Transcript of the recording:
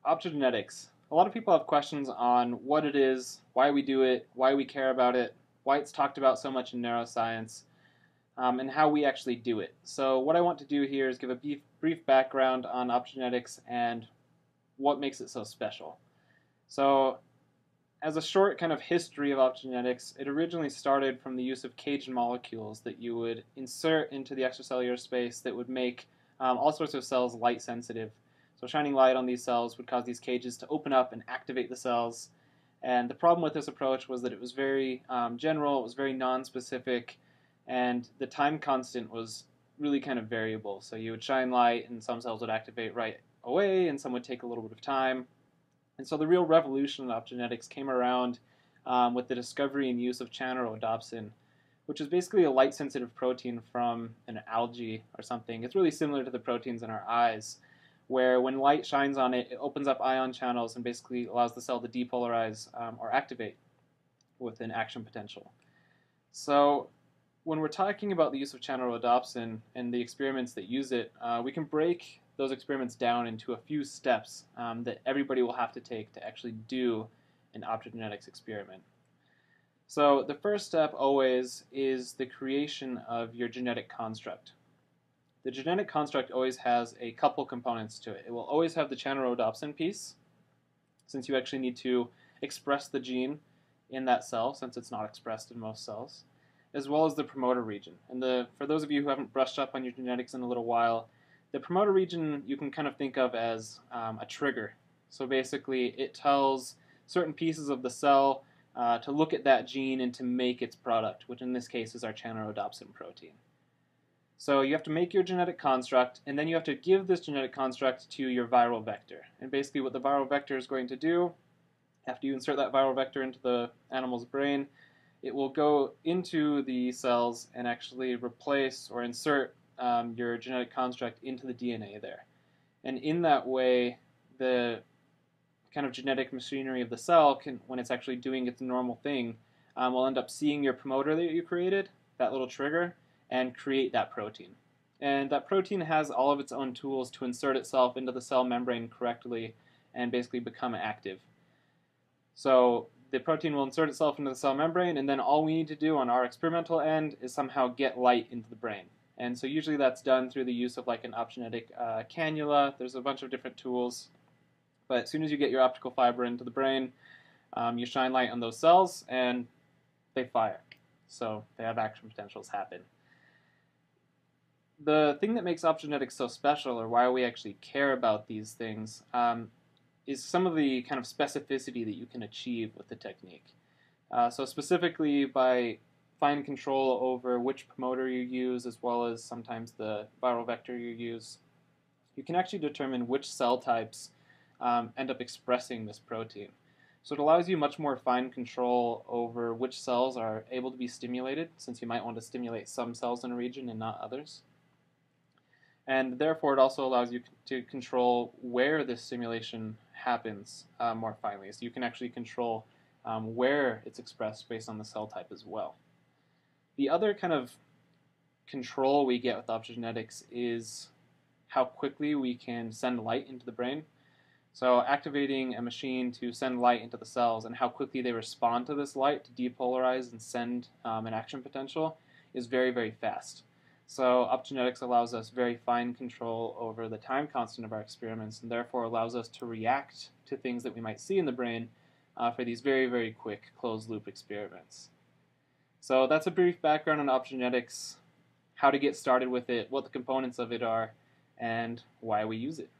Optogenetics. A lot of people have questions on what it is, why we do it, why we care about it, why it's talked about so much in neuroscience, and how we actually do it. So what I want to do here is give a brief background on optogenetics and what makes it so special. So as a short kind of history of optogenetics, it originally started from the use of caged molecules that you would insert into the extracellular space that would make all sorts of cells light sensitive. So shining light on these cells would cause these cages to open up and activate the cells. And the problem with this approach was that it was very general, it was very non-specific, and the time constant was really kind of variable. So you would shine light and some cells would activate right away and some would take a little bit of time. And so the real revolution in optogenetics came around with the discovery and use of channelrhodopsin, which is basically a light-sensitive protein from an algae or something. It's really similar to the proteins in our eyes, where when light shines on it, it opens up ion channels and basically allows the cell to depolarize or activate with an action potential. So when we're talking about the use of channelrhodopsin and the experiments that use it, we can break those experiments down into a few steps that everybody will have to take to actually do an optogenetics experiment. So the first step always is the creation of your genetic construct. The genetic construct always has a couple components to it. It will always have the channelrhodopsin piece, since you actually need to express the gene in that cell, since it's not expressed in most cells, as well as the promoter region. And for those of you who haven't brushed up on your genetics in a little while, the promoter region you can kind of think of as a trigger. So basically it tells certain pieces of the cell to look at that gene and to make its product, which in this case is our channelrhodopsin protein. So you have to make your genetic construct, and then you have to give this genetic construct to your viral vector. And basically what the viral vector is going to do, after you insert that viral vector into the animal's brain, it will go into the cells and actually replace or insert your genetic construct into the DNA there. And in that way, the kind of genetic machinery of the cell, when it's actually doing its normal thing, will end up seeing your promoter that you created, that little trigger, and create that protein. And that protein has all of its own tools to insert itself into the cell membrane correctly and basically become active. So the protein will insert itself into the cell membrane, and then all we need to do on our experimental end is somehow get light into the brain. And so usually that's done through the use of like an optogenetic cannula. There's a bunch of different tools. But as soon as you get your optical fiber into the brain, you shine light on those cells and they fire. So they have action potentials happen. The thing that makes optogenetics so special, or why we actually care about these things, is some of the kind of specificity that you can achieve with the technique. So specifically by fine control over which promoter you use, as well as sometimes the viral vector you use, you can actually determine which cell types end up expressing this protein. So it allows you much more fine control over which cells are able to be stimulated, since you might want to stimulate some cells in a region and not others. And therefore it also allows you to control where this stimulation happens more finely. So you can actually control where it's expressed based on the cell type as well. The other kind of control we get with optogenetics is how quickly we can send light into the brain. So activating a machine to send light into the cells and how quickly they respond to this light to depolarize and send an action potential is very, very fast. So optogenetics allows us very fine control over the time constant of our experiments, and therefore allows us to react to things that we might see in the brain for these very, very quick closed-loop experiments. So that's a brief background on optogenetics, how to get started with it, what the components of it are, and why we use it.